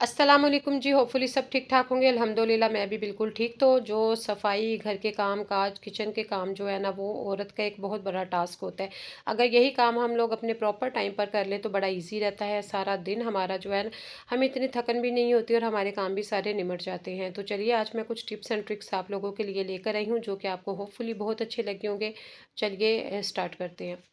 अस्सलाम वालेकुम जी। होपफुली सब ठीक ठाक होंगे। अल्हम्दुलिल्लाह मैं भी बिल्कुल ठीक। तो जो सफाई घर के काम काज किचन के काम जो है ना वो औरत का एक बहुत बड़ा टास्क होता है। अगर यही काम हम लोग अपने प्रॉपर टाइम पर कर लें तो बड़ा इजी रहता है। सारा दिन हमारा जो है ना हमें इतनी थकन भी नहीं होती और हमारे काम भी सारे निमट जाते हैं। तो चलिए आज मैं कुछ टिप्स एंड ट्रिक्स आप लोगों के लिए लेकर आई हूँ जो कि आपको होपफुली बहुत अच्छे लगे होंगे। चलिए स्टार्ट करते हैं।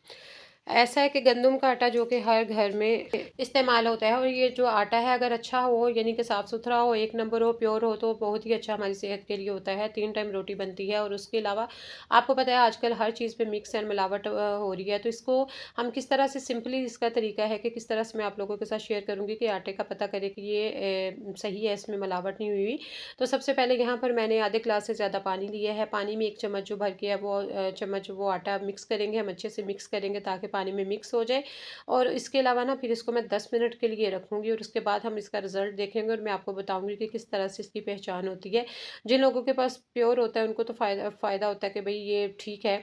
ऐसा है कि गंदम का आटा जो कि हर घर में इस्तेमाल होता है और ये जो आटा है अगर अच्छा हो यानी कि साफ़ सुथरा हो, एक नंबर हो, प्योर हो तो बहुत ही अच्छा हमारी सेहत के लिए होता है। 3 टाइम रोटी बनती है और उसके अलावा आपको पता है आजकल हर चीज़ पे मिक्स एंड मिलावट हो रही है। तो इसको हम किस तरह से सिंपली इसका तरीका है कि किस तरह से मैं आप लोगों के साथ शेयर करूँगी कि आटे का पता करें कि ये सही है, इसमें मिलावट नहीं हुई हुई। तो सबसे पहले यहाँ पर मैंने आधे ग्लास से ज़्यादा पानी लिया है। पानी में 1 चम्मच जो भर के है वो चम्मच वो आटा मिक्स करेंगे, हम अच्छे से मिक्स करेंगे ताकि पानी में मिक्स हो जाए। और इसके अलावा ना फिर इसको मैं 10 मिनट के लिए रखूँगी और उसके बाद हम इसका रिज़ल्ट देखेंगे और मैं आपको बताऊँगी कि किस तरह से इसकी पहचान होती है। जिन लोगों के पास प्योर होता है उनको तो फ़ायदा होता है कि भई ये ठीक है,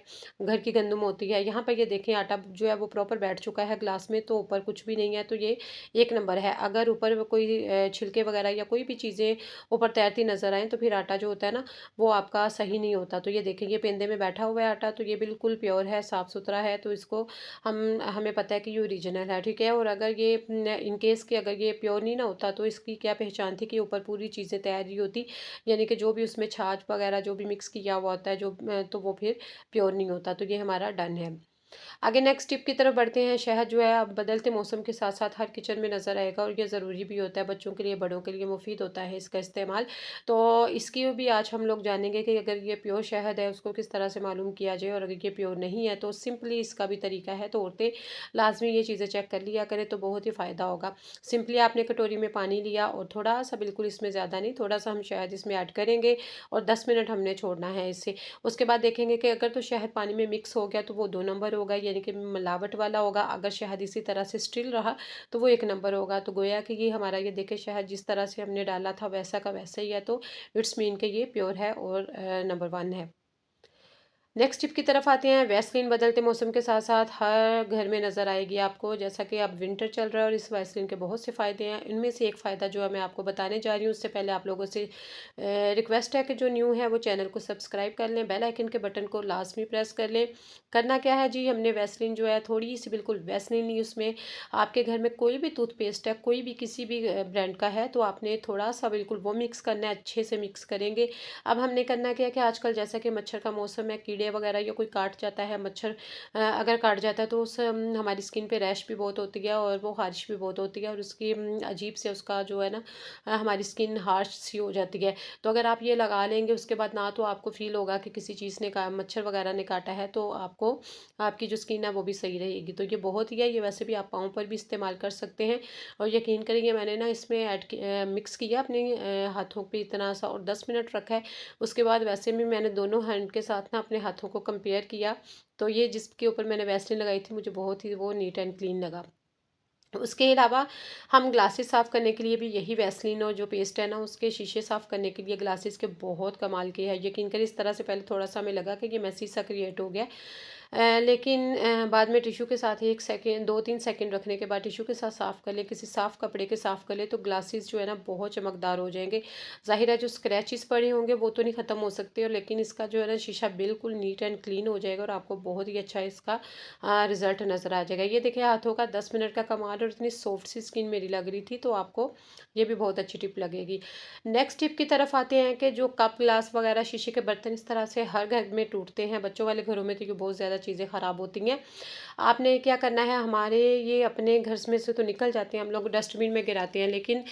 घर की गंदम होती है। यहाँ पर ये देखें आटा जो है वो प्रॉपर बैठ चुका है ग्लास में, तो ऊपर कुछ भी नहीं है, तो ये एक नंबर है। अगर ऊपर कोई छिलके वगैरह या कोई भी चीज़ें ऊपर तैरती नज़र आएँ तो फिर आटा जो होता है ना वो आपका सही नहीं होता। तो ये देखें ये पेंदे में बैठा हुआ है आटा, तो ये बिल्कुल प्योर है, साफ़-सुथरा है, तो इसको हमें पता है कि ये ओरिजिनल है, ठीक है। और अगर ये इन केस कि अगर ये प्योर नहीं ना होता तो इसकी क्या पहचान थी कि ऊपर पूरी चीज़ें तैयार ही होती, यानी कि जो भी उसमें छाछ वगैरह जो भी मिक्स किया हुआ होता है जो तो वो फिर प्योर नहीं होता। तो ये हमारा डन है। आगे नेक्स्ट टिप की तरफ बढ़ते हैं। शहद जो है अब बदलते मौसम के साथ साथ हर किचन में नज़र आएगा और ये ज़रूरी भी होता है, बच्चों के लिए बड़ों के लिए मुफीद होता है इसका इस्तेमाल। तो इसकी भी आज हम लोग जानेंगे कि अगर ये प्योर शहद है उसको किस तरह से मालूम किया जाए, और अगर ये प्योर नहीं है तो सिंपली इसका भी तरीका है। तो औरतें लाजमी ये चीज़ें चेक कर लिया करें तो बहुत ही फ़ायदा होगा। सिंपली आपने कटोरी में पानी लिया और थोड़ा सा, बिल्कुल इसमें ज़्यादा नहीं, थोड़ा सा हम शहद इसमें ऐड करेंगे और 10 मिनट हमने छोड़ना है इसे। उसके बाद देखेंगे कि अगर तो शहद पानी में मिक्स हो गया तो वो 2 नंबर होगा, यानी कि मिलावट वाला होगा। अगर शहद इसी तरह से स्टिल रहा तो वो 1 नंबर होगा। तो गोया कि ये हमारा, ये देखिए शहद जिस तरह से हमने डाला था वैसा का वैसा ही है, तो इट्स मीन कि ये प्योर है और नंबर 1 है। नेक्स्ट टिप की तरफ आते हैं। वैसलीन बदलते मौसम के साथ साथ हर घर में नज़र आएगी आपको। जैसा कि अब विंटर चल रहा है और इस वैसलीन के बहुत से फ़ायदे हैं। इनमें से एक फ़ायदा जो है मैं आपको बताने जा रही हूँ, उससे पहले आप लोगों से रिक्वेस्ट है कि जो न्यू है वो चैनल को सब्सक्राइब कर लें, बेल आइकन के बटन को लाजमी प्रेस कर लें। करना क्या है जी, हमने वैसलीन जो है थोड़ी सी, बिल्कुल वैसलीन ली, उसमें आपके घर में कोई भी टूथपेस्ट है, कोई भी किसी भी ब्रांड का है, तो आपने थोड़ा सा बिल्कुल वो मिक्स करना है, अच्छे से मिक्स करेंगे। अब हमने करना क्या है कि आजकल जैसा कि मच्छर का मौसम है, कीड़े वगैरह या कोई काट जाता है, मच्छर अगर काट जाता है तो उस हमारी स्किन पे रैश भी बहुत होती है और वो खारिश भी बहुत होती है और उसकी अजीब से उसका जो है ना हमारी स्किन हार्श सी हो जाती है। तो अगर आप ये लगा लेंगे उसके बाद ना तो आपको फील होगा कि किसी चीज़ ने का मच्छर वगैरह ने काटा है, तो आपको आपकी जो स्किन है वो भी सही रहेगी। तो ये बहुत ही है, ये वैसे भी आप पाँव पर भी इस्तेमाल कर सकते हैं। और यकीन करिए मैंने ना इसमें मिक्स किया अपने हाथों पे इतना सा और 10 मिनट रखा है। उसके बाद वैसे भी मैंने दोनों हैंड के साथ ना अपने हाथों को कंपेयर किया, तो ये जिसके ऊपर मैंने वैसलीन लगाई थी मुझे बहुत ही वो नीट एंड क्लीन लगा। उसके अलावा हम ग्लासेस साफ़ करने के लिए भी यही वैसलीन और जो पेस्ट है ना उसके शीशे साफ़ करने के लिए ग्लासेस के बहुत कमाल के हैं। यकीन करिए इस तरह से पहले थोड़ा सा हमें लगा कि ये मेसी सा क्रिएट हो गया, लेकिन बाद में टिश्यू के साथ 1 सेकंड 2-3 सेकंड रखने के बाद टिश्यू के साथ साफ़ कर लें, किसी साफ़ कपड़े के साफ़ कर लें तो ग्लासेस जो है ना बहुत चमकदार हो जाएंगे। ज़ाहिर है जो स्क्रैचेस पड़े होंगे वो तो नहीं ख़त्म हो सकते, और लेकिन इसका जो है ना शीशा बिल्कुल नीट एंड क्लीन हो जाएगा और आपको बहुत ही अच्छा इसका रिज़ल्ट नज़र आ जाएगा। ये देखिए हाथों का 10 मिनट का कमाल, और इतनी सॉफ्ट सी स्किन मेरी लग रही थी, तो आपको ये भी बहुत अच्छी टिप लगेगी। नेक्स्ट टिप की तरफ आते हैं कि जो कप ग्लास वगैरह शीशे के बर्तन इस तरह से हर घर में टूटते हैं, बच्चों वाले घरों में तो ये बहुत ज़्यादा चीज़ें ख़राब होती हैं। आपने क्या करना है, हमारे ये अपने घर में से तो निकल जाते हैं, हम लोग डस्टबिन में गिराते हैं, लेकिन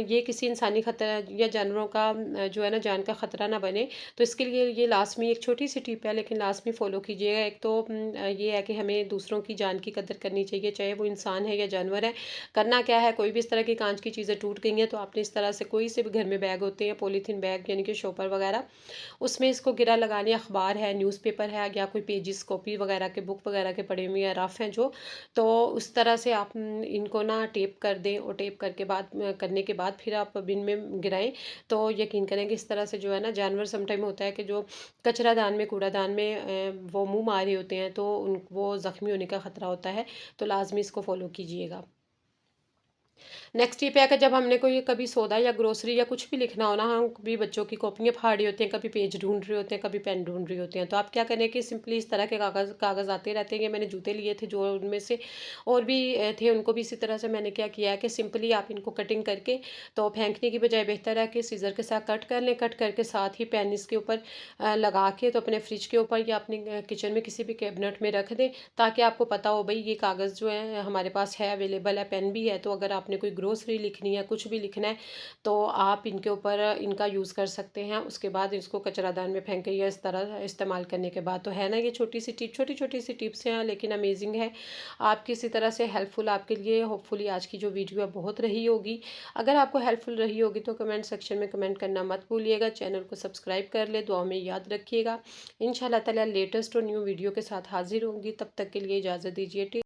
ये किसी इंसानी खतरा या जानवरों का जो है ना जान का खतरा ना बने, तो इसके लिए ये लाजमी एक छोटी सी टिप है लेकिन लाजमी फॉलो कीजिएगा। एक तो ये है कि हमें दूसरों की जान की कदर करनी चाहिए, चाहे वो इंसान है या जानवर है। करना क्या है, कोई भी इस तरह की कांच की चीज़ें टूट गई हैं तो आपने इस तरह से कोई से भी घर में बैग होते हैं, पॉलीथीन बैग यानी कि शॉपर वगैरह, उसमें इसको गिरा लगाने, अखबार है, न्यूज़पेपर है या कोई पेजेस कॉपी वगैरह के, बुक वगैरह के पड़े हुए या रफ हैं जो, तो उस तरह से आप इनको ना टेप कर दें और टेप करके बाद करने के बाद फिर आप बिन में गिराएं। तो यकीन करेंगे इस तरह से जो है ना, जानवर समटाइम होता है कि जो कचरादान में, कूड़ादान में वो मुंह मारे होते हैं तो उन वो ज़ख्मी होने का ख़तरा होता है। तो लाजमी इसको फॉलो कीजिएगा। नेक्स्ट टिप है कि जब हमने कोई कभी सौदा या ग्रोसरी या कुछ भी लिखना हो ना, हम कभी बच्चों की कॉपियाँ फाड़ रहे होते हैं, कभी पेज ढूंढ रहे होते हैं, कभी पेन ढूंढ रहे होते हैं, तो आप क्या करें कि सिंपली इस तरह के कागज़ कागज़ आते रहते हैं। ये मैंने जूते लिए थे, जो उनमें से और भी थे, उनको भी इसी तरह से मैंने क्या किया है कि सिंपली आप इनको कटिंग करके, तो फेंकने की बजाय बेहतर है कि सीज़र के साथ कट कर लें। कट करके साथ ही पेन इसके ऊपर लगा के, तो अपने फ्रिज के ऊपर या अपने किचन में किसी भी कैबिनेट में रख दें, ताकि आपको पता हो भाई ये कागज़ जो है हमारे पास है, अवेलेबल है, पेन भी है। तो अगर आपने कोई ग्रोसरी लिखनी है, कुछ भी लिखना है, तो आप इनके ऊपर इनका यूज़ कर सकते हैं। उसके बाद इसको कचरादान में फेंकें, या इस तरह इस्तेमाल करने के बाद। तो है ना, ये छोटी सी टिप, छोटी छोटी सी टिप्स हैं लेकिन अमेजिंग है। आप किसी तरह से हेल्पफुल आपके लिए होपफुली आज की जो वीडियो है बहुत रही होगी। अगर आपको हेल्पफुल रही होगी तो कमेंट सेक्शन में कमेंट करना मत भूलिएगा। चैनल को सब्सक्राइब कर ले, दुआ में याद रखिएगा। इंशाल्लाह ताला लेटेस्ट और न्यू वीडियो के साथ हाजिर होंगी। तब तक के लिए इजाज़त दीजिए।